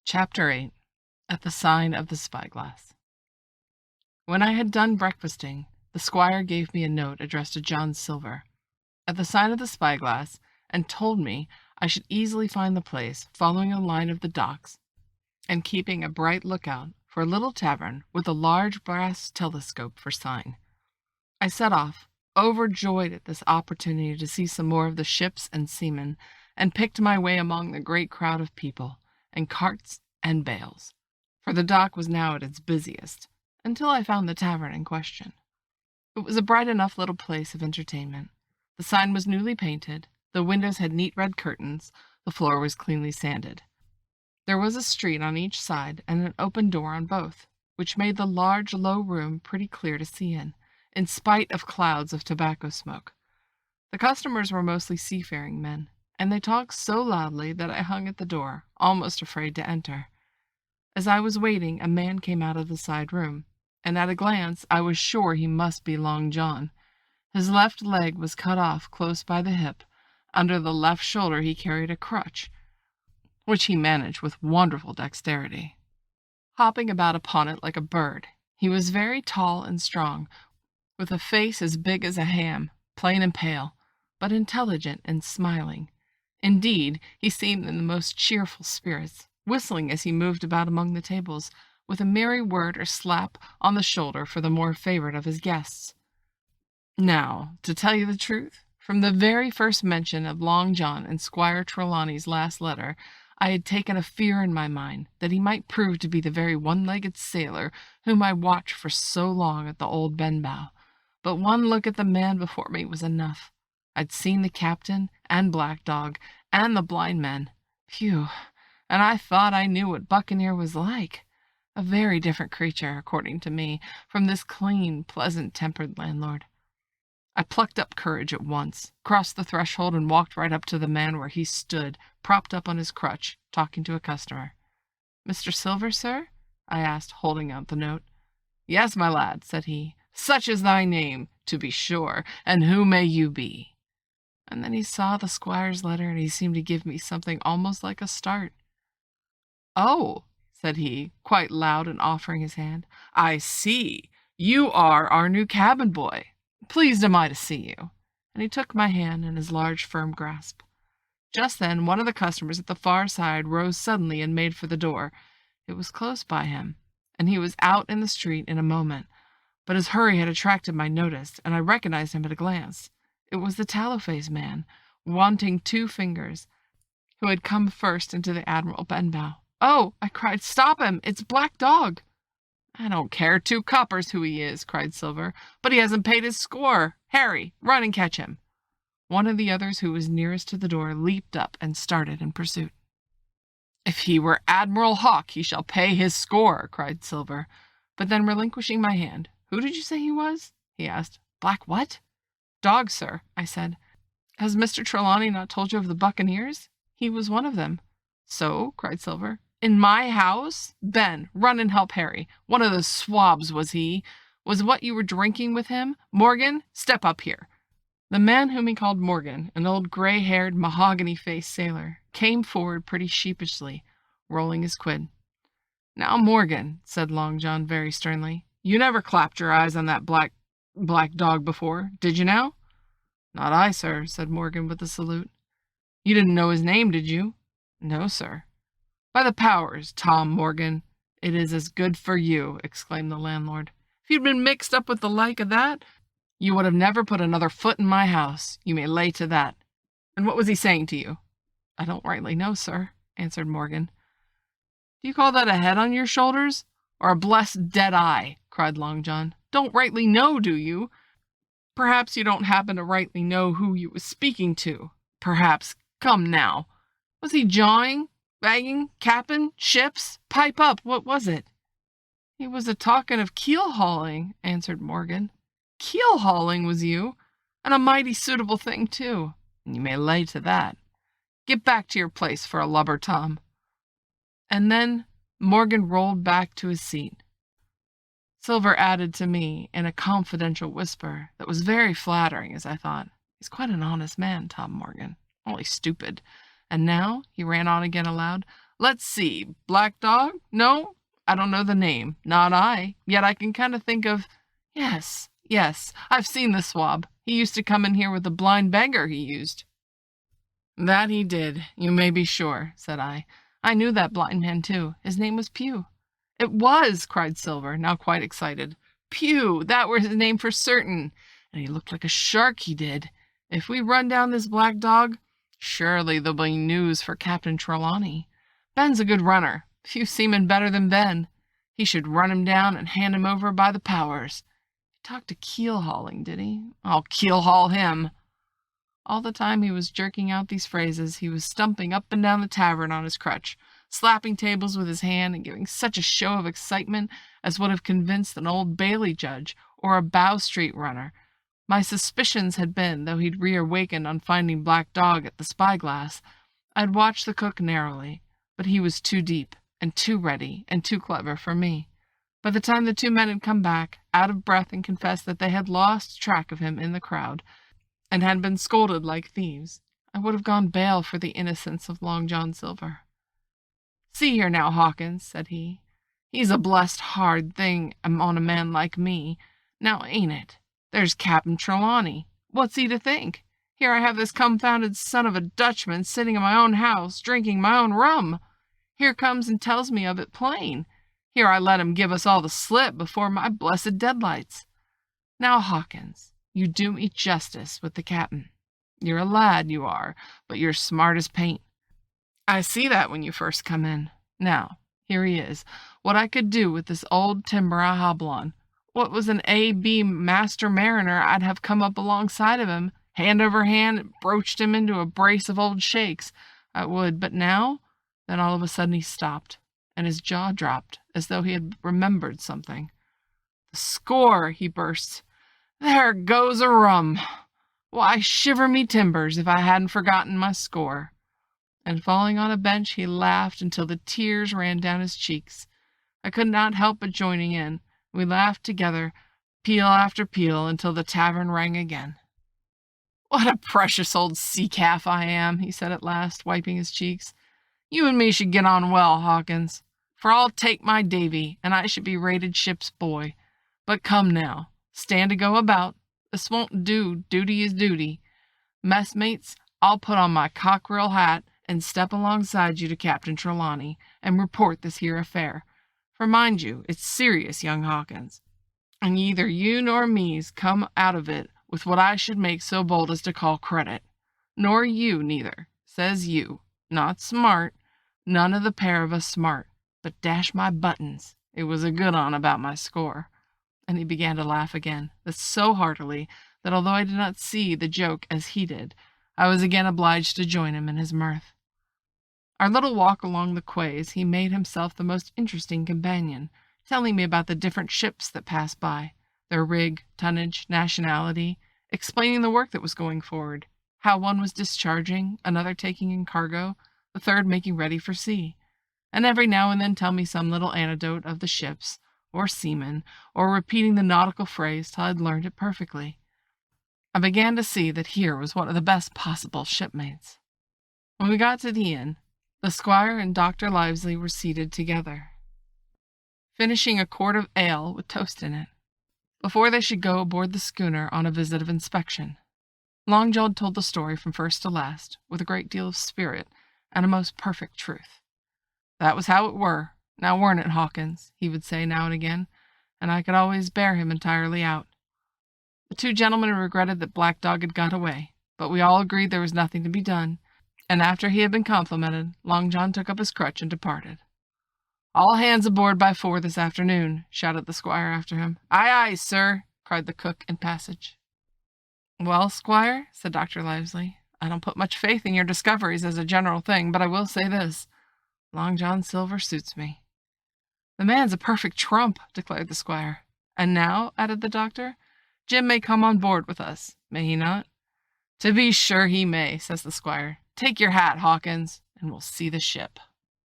Chapter 8. At the Sign of the Spyglass. When I had done breakfasting, the squire gave me a note addressed to John Silver, at the Sign of the Spyglass, and told me I should easily find the place, following a line of the docks, and keeping a bright lookout for a little tavern with a large brass telescope for sign. I set off, overjoyed at this opportunity to see some more of the ships and seamen, and picked my way among the great crowd of people, and carts and bales, for the dock was now at its busiest, until I found the tavern in question. It was a bright enough little place of entertainment. The sign was newly painted, the windows had neat red curtains, the floor was cleanly sanded. There was a street on each side and an open door on both, which made the large, low room pretty clear to see in spite of clouds of tobacco smoke. The customers were mostly seafaring men, and they talked so loudly that I hung at the door, almost afraid to enter. As I was waiting, a man came out of the side room, and at a glance I was sure he must be Long John. His left leg was cut off close by the hip. Under the left shoulder he carried a crutch, which he managed with wonderful dexterity, hopping about upon it like a bird. He was very tall and strong, with a face as big as a ham, plain and pale, but intelligent and smiling. Indeed, he seemed in the most cheerful spirits, whistling as he moved about among the tables, with a merry word or slap on the shoulder for the more favored of his guests. Now, to tell you the truth, from the very first mention of Long John in Squire Trelawney's last letter, I had taken a fear in my mind that he might prove to be the very one-legged sailor whom I watched for so long at the old Benbow. But one look at the man before me was enough. I'd seen the captain and Black Dog and the blind men. Phew, and I thought I knew what Buccaneer was like. A very different creature, according to me, from this clean, pleasant-tempered landlord. I plucked up courage at once, crossed the threshold, and walked right up to the man where he stood, propped up on his crutch, talking to a customer. "Mr. Silver, sir?" I asked, holding out the note. "Yes, my lad," said he. "Such is thy name, to be sure, and who may you be?" And then he saw the squire's letter, and he seemed to give me something almost like a start. "Oh," said he, quite loud and offering his hand, "I see. You are our new cabin boy. Pleased am I to see you." And he took my hand in his large, firm grasp. Just then one of the customers at the far side rose suddenly and made for the door. It was close by him, and he was out in the street in a moment. But his hurry had attracted my notice, and I recognized him at a glance. It was the tallow-faced man, wanting 2 fingers, who had come first into the Admiral Benbow. "Oh," I cried, "stop him! It's Black Dog!" "I don't care 2 coppers who he is," cried Silver, "but he hasn't paid his score. Harry, run and catch him." One of the others who was nearest to the door leaped up and started in pursuit. "If he were Admiral Hawke, he shall pay his score," cried Silver. But then, relinquishing my hand, "Who did you say he was?" he asked. "Black what?" "Dog, sir," I said. "Has Mr. Trelawney not told you of the Buccaneers? He was one of them." "So?" cried Silver. "In my house? Ben, run and help Harry. One of those swabs was he. Was what you were drinking with him? Morgan, step up here." The man whom he called Morgan, an old gray-haired, mahogany-faced sailor, came forward pretty sheepishly, rolling his quid. "Now, Morgan," said Long John very sternly, "you never clapped your eyes on that black Dog before, did you now?" "Not I, sir," said Morgan with a salute. "You didn't know his name, did you?" "No, sir." "By the powers, Tom Morgan, it is as good for you," exclaimed the landlord. "If you'd been mixed up with the like of that, you would have never put another foot in my house, you may lay to that. And what was he saying to you?" "I don't rightly know, sir," answered Morgan. "Do you call that a head on your shoulders, or a blessed dead eye?" cried Long John. "Don't rightly know, do you? Perhaps you don't happen to rightly know who you was speaking to. Perhaps. Come now. Was he jawing, bagging, capping, ships? Pipe up, what was it?" "He was a-talking of keel-hauling," answered Morgan. "Keel-hauling, was you? And a mighty suitable thing, too. You may lay to that. Get back to your place for a lubber, Tom." And then Morgan rolled back to his seat. Silver added to me in a confidential whisper that was very flattering, as I thought, "He's quite an honest man, Tom Morgan, only stupid. And now," he ran on again aloud, Let's see, Black Dog? No, I don't know the name. Not I. Yet I can kind of think of... Yes, I've seen the swab. He used to come in here with a blind beggar he used. That he did, you may be sure, said I. I knew that blind man, too. His name was Pew. It was, cried Silver, now quite excited. Pew, that were his name for certain. And he looked like a shark, he did. If we run down this Black Dog, surely there'll be news for Captain Trelawney. Ben's a good runner. Few seamen better than Ben. He should run him down and hand him over by the powers. He talked of keel-hauling, did he? I'll keel-haul him. All the time he was jerking out these phrases, he was stumping up and down the tavern on his crutch, slapping tables with his hand and giving such a show of excitement as would have convinced an Old Bailey judge or a Bow Street runner. My suspicions had been, though he'd reawakened on finding Black Dog at the spyglass, I'd watched the cook narrowly, but he was too deep and too ready and too clever for me. By the time the two men had come back, out of breath and confessed that they had lost track of him in the crowd, and had been scolded like thieves, I would have gone bail for the innocence of Long John Silver. See here now, Hawkins, said he. He's a blessed hard thing on a man like me. Now ain't it? There's Captain Trelawney. What's he to think? Here I have this confounded son of a Dutchman sitting in my own house, drinking my own rum. Here comes and tells me of it plain. Here I let him give us all the slip before my blessed deadlights. Now, Hawkins, you do me justice with the captain. You're a lad, you are, but you're smart as paint. I see that when you first come in. Now, here he is. What I could do with this old timber I hobble on. What was an A.B. master mariner, I'd have come up alongside of him, hand over hand, and broached him into a brace of old shakes. I would, but now... Then all of a sudden he stopped, and his jaw dropped, as though he had remembered something. The score, he bursts. There goes a rum. Why, shiver me timbers if I hadn't forgotten my score. And falling on a bench, he laughed until the tears ran down his cheeks. I could not help but joining in. We laughed together, peal after peal, until the tavern rang again. What a precious old sea-calf I am, he said at last, wiping his cheeks. You and me should get on well, Hawkins, for I'll take my Davy, and I should be rated ship's boy. But come now, stand to go about. This won't do. Duty is duty. Messmates, I'll put on my cockerel hat and step alongside you to Captain Trelawney and report this here affair. For mind you, it's serious, young Hawkins, and neither you nor me's come out of it with what I should make so bold as to call credit. Nor you, neither, says you. Not smart, none of the pair of us smart, but dash my buttons, it was a good on about my score. And he began to laugh again, but so heartily that although I did not see the joke as he did, I was again obliged to join him in his mirth. Our little walk along the quays, he made himself the most interesting companion, telling me about the different ships that passed by, their rig, tonnage, nationality, explaining the work that was going forward, how one was discharging, another taking in cargo, the third making ready for sea, and every now and then tell me some little anecdote of the ships, or seamen, or repeating the nautical phrase till I'd learned it perfectly. I began to see that here was one of the best possible shipmates. When we got to the inn, the squire and Dr. Livesey were seated together, finishing a quart of ale with toast in it, before they should go aboard the schooner on a visit of inspection. Long John told the story from first to last, with a great deal of spirit and a most perfect truth. That was how it were, now weren't it, Hawkins, he would say now and again, and I could always bear him entirely out. The two gentlemen regretted that Black Dog had got away, but we all agreed there was nothing to be done, and after he had been complimented, Long John took up his crutch and departed. All hands aboard by 4 this afternoon, shouted the squire after him. Aye, aye, sir, cried the cook in passage. Well, squire, said Dr. Livesey, I don't put much faith in your discoveries as a general thing, but I will say this. Long John Silver suits me. The man's a perfect trump, declared the squire. And now, added the doctor, Jim may come on board with us, may he not? To be sure he may, says the squire. Take your hat, Hawkins, and we'll see the ship.